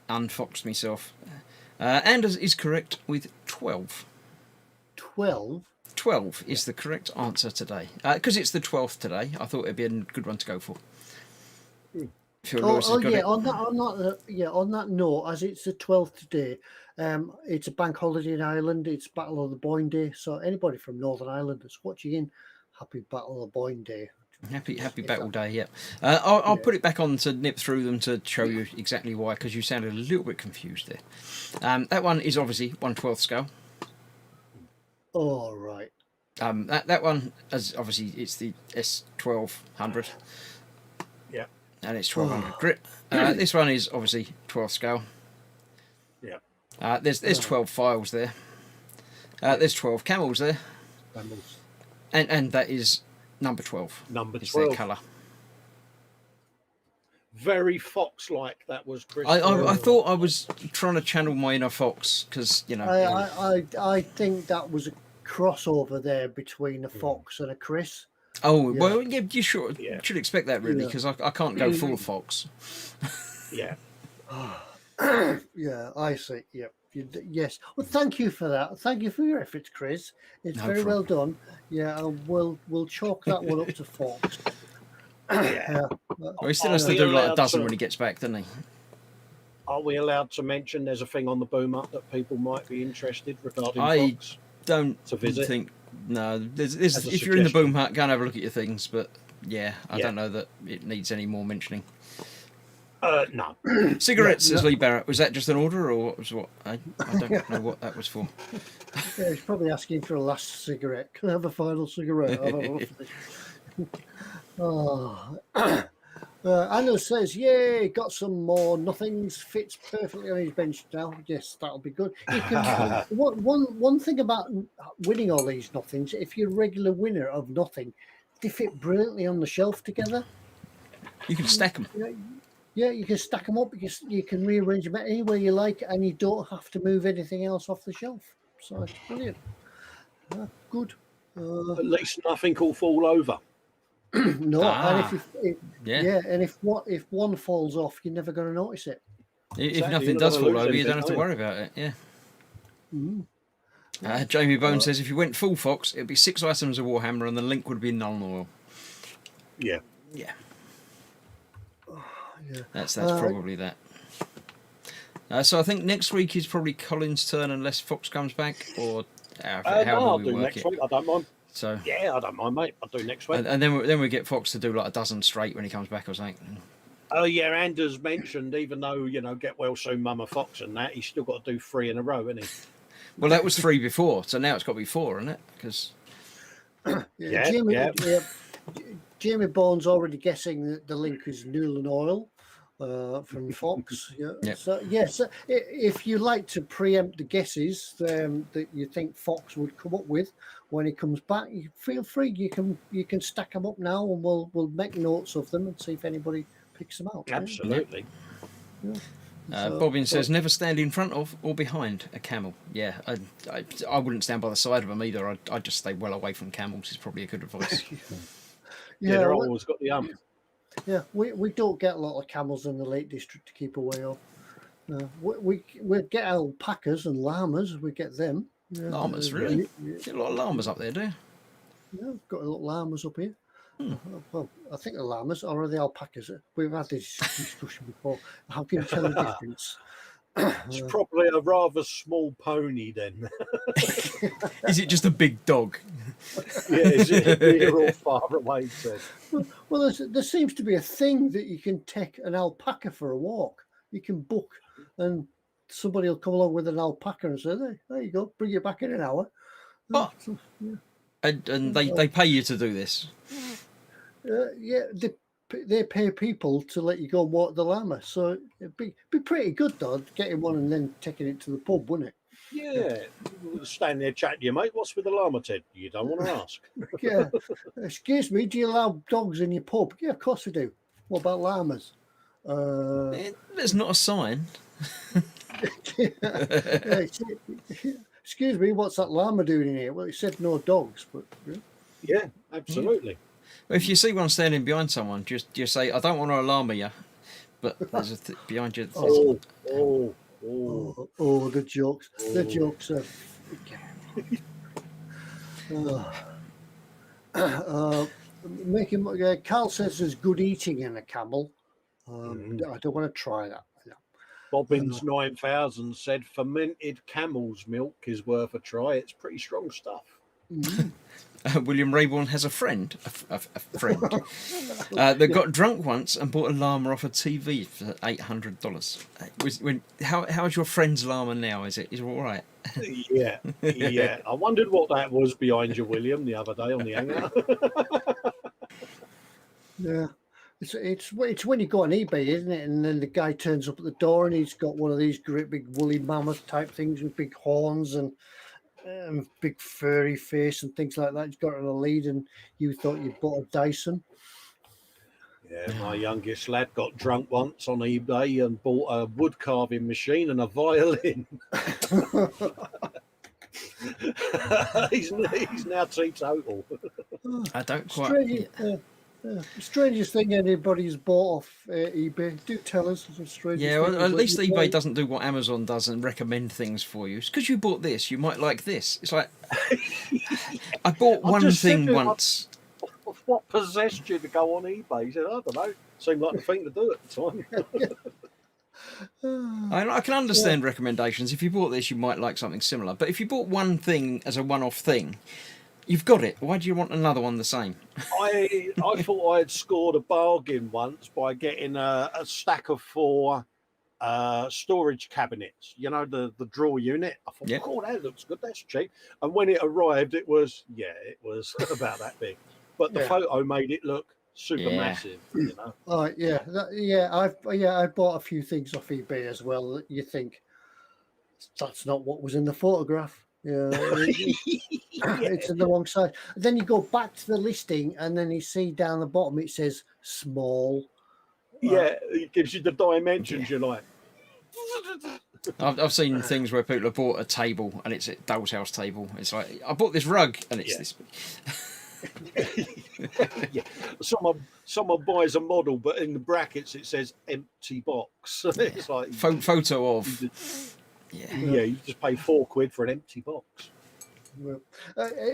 unfoxed myself. Anders is correct with 12. 12? 12 is the correct answer today. Because it's the 12th today, I thought it'd be a good one to go for. On that note, as it's the 12th today, it's a bank holiday in Ireland. It's Battle of the Boyne Day, so anybody from Northern Ireland that's watching in, Happy Battle of Boyne Day. Happy Battle Day, yeah. I'll put it back on to nip through them to show you exactly why, because you sounded a little bit confused there. That one is obviously 1/12 scale. Oh, right. That one, as obviously, it's the S1200. Yeah. And it's 1200 grit. This one is obviously 12 scale. Yeah. There's 12 files there. There's 12 camels there. Camels. And that is number 12. Number is 12. their colour. Very Foxx-like that was, Chris. I thought I was trying to channel my inner Fox, because, you know. I think that was a crossover there between a Foxx and a Chris. Oh, well, yeah, you should expect that, really, because I can't go full Foxx. Yeah. Yeah, I see. Yep. Yes. Well, thank you for that. Thank you for your efforts, Chris. It's very well done. Yeah, we'll chalk that one up to Foxx. Yeah. Well, he still has to do like a dozen when he gets back, doesn't he? Are we allowed to mention there's a thing on the boom up that people might be interested regarding Foxx? Don't to visit? think. No, if you're in the boom hut, go and have a look at your things. But yeah, I don't know that it needs any more mentioning. No. Cigarettes, says Lee Barrett. Was that just an order, or what was what? I don't know what that was for. Yeah, he's probably asking for a last cigarette. Can I have a final cigarette? Oh. Anna says, yay, got some more nothings, fits perfectly on his bench now. Yes, that'll be good. You can, one thing about winning all these nothings, if you're a regular winner of nothing, they fit brilliantly on the shelf together. You can stack them. Yeah, you can stack them up. You can rearrange them anywhere you like, and you don't have to move anything else off the shelf. So it's brilliant. Good. At least nothing will fall over. No, and if one falls off, you're never going to notice it. If nothing does fall over, you don't have to worry about it. Yeah. Mm-hmm. Jamie Bone says if you went full Foxx, it'd be 6 items of Warhammer, and the link would be null oil. Yeah. Yeah. That's probably that. So I think next week is probably Colin's turn, unless Foxx comes back, or I'll do next week. I don't mind. So yeah, I don't mind, mate. I'll do next week. And then we get Foxx to do like a dozen straight when he comes back or something. Oh yeah, Anders mentioned even though get well soon, Mama Foxx and that, he's still got to do 3 in a row, isn't he? Well, that was 3 before, so now it's got to be 4, isn't it? Because Jamie Bourne's already guessing that the link is Newland Oil from Foxx. So yes, if you like to preempt the guesses that you think Foxx would come up with when he comes back, you feel free. You can stack them up now, and we'll make notes of them and see if anybody picks them out. Absolutely. Bobbin says never stand in front of or behind a camel. Yeah, I wouldn't stand by the side of them either. I'd just stay well away from camels. Is probably a good advice. They're always got the Yeah, we don't get a lot of camels in the Lake District to keep away of. We get alpacas and llamas. We get them. Llamas, really? Get a lot of llamas up there, do you? Yeah, we've got a lot of llamas up here. Well, I think the llamas, or are the alpacas? We've had this discussion before. How can you tell the difference? It's probably a rather small pony then. Is it just a big dog? Yeah, is it near or far away? Well, there seems to be a thing that you can take an alpaca for a walk. You can book, and somebody will come along with an alpaca and say, there you go, bring you back in an hour. What? And they pay you to do this? They pay people to let you go and walk the llama. So it'd be pretty good, though, getting one and then taking it to the pub, wouldn't it? Yeah. Stand there chatting to you, mate. What's with the llama, Ted? You don't want to ask. Yeah. Excuse me, do you allow dogs in your pub? Yeah, of course we do. What about llamas? There's not a sign. Excuse me, what's that llama doing in here? Well, it said no dogs, but yeah, absolutely. If you see one standing behind someone, just say, "I don't want to alarm you," but there's behind you. The jokes! The jokes are. Carl says there's good eating in a camel. I don't want to try that. Bobbins 9000 said fermented camel's milk is worth a try. It's pretty strong stuff. William Rayborn has a friend, a friend that got drunk once and bought a llama off a TV for $800. How's your friend's llama now? Is it all right? Yeah. I wondered what that was behind you, William, the other day on the hangout. Yeah. It's when you go on eBay, isn't it? And then the guy turns up at the door and he's got one of these great big woolly mammoth type things with big horns and big furry face and things like that. He's got it on a lead, and you thought you'd bought a Dyson. Yeah, my youngest lad got drunk once on eBay and bought a wood carving machine and a violin. he's now teetotal. I don't quite. Strangest thing anybody's bought off eBay. Do tell us. Yeah, well, at least eBay doesn't do what Amazon does and recommend things for you. It's because you bought this, you might like this. It's like, I bought one thing once. What possessed you to go on eBay? He said, I don't know. Seemed like the thing to do at the time. I can understand recommendations. If you bought this, you might like something similar. But if you bought one thing as a one-off thing, you've got it. Why do you want another one the same? I thought I had scored a bargain once by getting a stack of 4 storage cabinets. You know, the drawer unit. I thought, oh, that looks good. That's cheap. And when it arrived, it was about that big. But the photo made it look super massive. You know. Oh I bought a few things off eBay as well. That you think that's not what was in the photograph. Yeah, it's in the wrong side. Then you go back to the listing, and then you see down the bottom it says small. Yeah, it gives you the dimensions you like. I've seen things where people have bought a table and it's a doll's house table. It's like, I bought this rug and it's this big. Yeah, someone buys a model, but in the brackets it says empty box. It's like photo of. Yeah, you just pay £4 for an empty box. Well,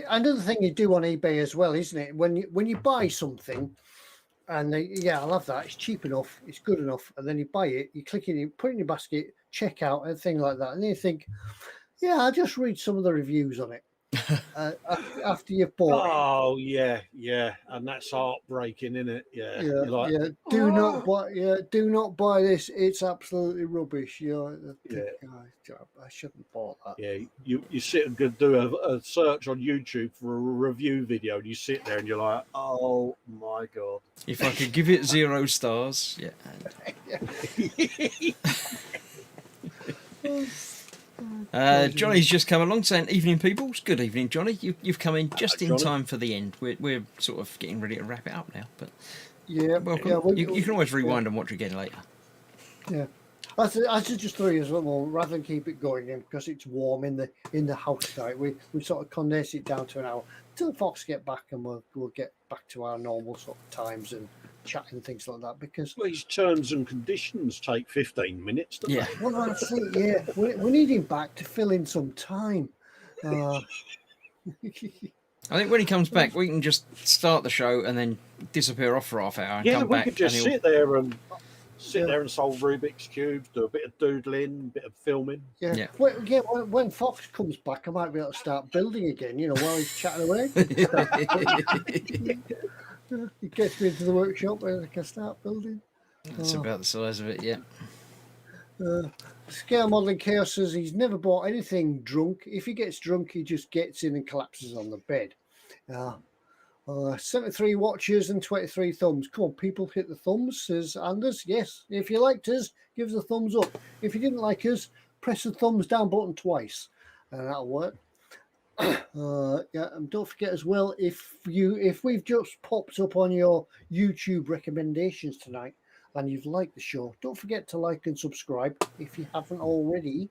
another thing you do on eBay as well, isn't it? When you buy something, and I'll have that. It's cheap enough, it's good enough, and then you buy it, you click it, you put it in your basket, check out, and thing like that, and then you think, I'll just read some of the reviews on it. After you've bought it. Oh yeah, and that's heartbreaking, isn't it? Do not buy this. It's absolutely rubbish. I shouldn't have bought that. Yeah, you sit and do a search on YouTube for a review video, and you sit there and you're like, oh my god. If I could give it 0 stars, Johnny's just come along saying, "Evening, peoples. Good evening, Johnny. You've come in just in time for the end. We're sort of getting ready to wrap it up now, but welcome. You can always rewind and watch again later. Yeah, I should just throw you as well, rather than keep it going in because it's warm in the house tonight. We sort of condense it down to an hour until Foxx get back, and we'll get back to our normal sort of times and chat and things like that, because these terms and conditions take 15 minutes, don't they? Well, that's it. Yeah, we need him back to fill in some time. I think when he comes back, we can just start the show and then disappear off for half an hour and come back. We could just sit there and solve Rubik's cubes, do a bit of doodling, a bit of filming. When Foxx comes back, I might be able to start building again. While he's chatting away. He gets me into the workshop where I can start building. That's about the size of it, yeah. Scale Modelling Chaos says he's never bought anything drunk. If he gets drunk, he just gets in and collapses on the bed. 73 watches and 23 thumbs. Come on, people, hit the thumbs, says Anders. Yes, if you liked us, give us a thumbs up. If you didn't like us, press the thumbs down button twice, and that'll work. And don't forget as well, if we've just popped up on your YouTube recommendations tonight and you've liked the show, don't forget to like and subscribe if you haven't already,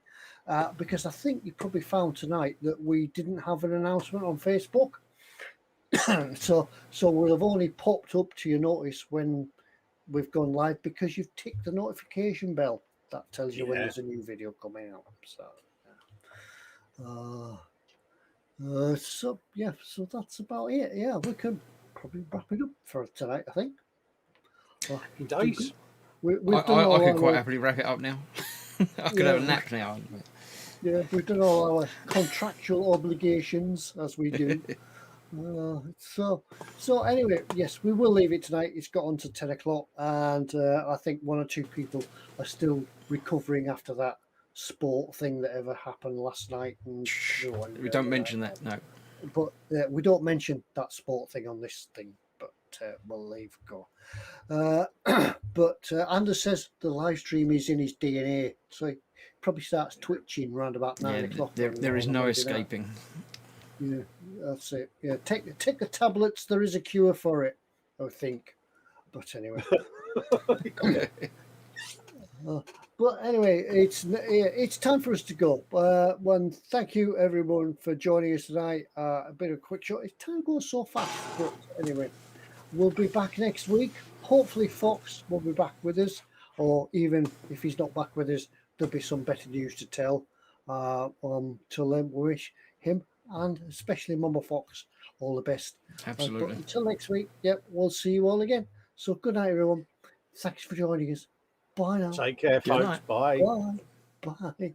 because I think you probably found tonight that we didn't have an announcement on Facebook. so we'll have only popped up to your notice when we've gone live, because you've ticked the notification bell that tells you when there's a new video coming out. So that's about it. Yeah, we can probably wrap it up for tonight, I think. Days. I could quite happily wrap it up now. I could have a nap now. Yeah, we've done all our contractual obligations as we do. So anyway, yes, we will leave it tonight. It's got on to 10 o'clock, and I think one or two people are still recovering after that sport thing that ever happened last night. And We don't mention that, no. But we don't mention that sport thing on this thing, but we'll leave go. But Anders says the live stream is in his DNA, so he probably starts twitching around about 9 o'clock. There is no escaping. Yeah, that's it. Yeah, take the tablets. There is a cure for it, I think. But anyway. But anyway, it's time for us to go. Thank you everyone for joining us tonight. A bit of a quick show. Time goes so fast. But anyway, we'll be back next week. Hopefully, Foxx will be back with us, or even if he's not back with us, there'll be some better news to tell. To wish him and especially Mama Foxx all the best. Absolutely. But until next week, yep, we'll see you all again. So good night, everyone. Thanks for joining us. Bye now. Take care, folks. Bye. Bye. Bye.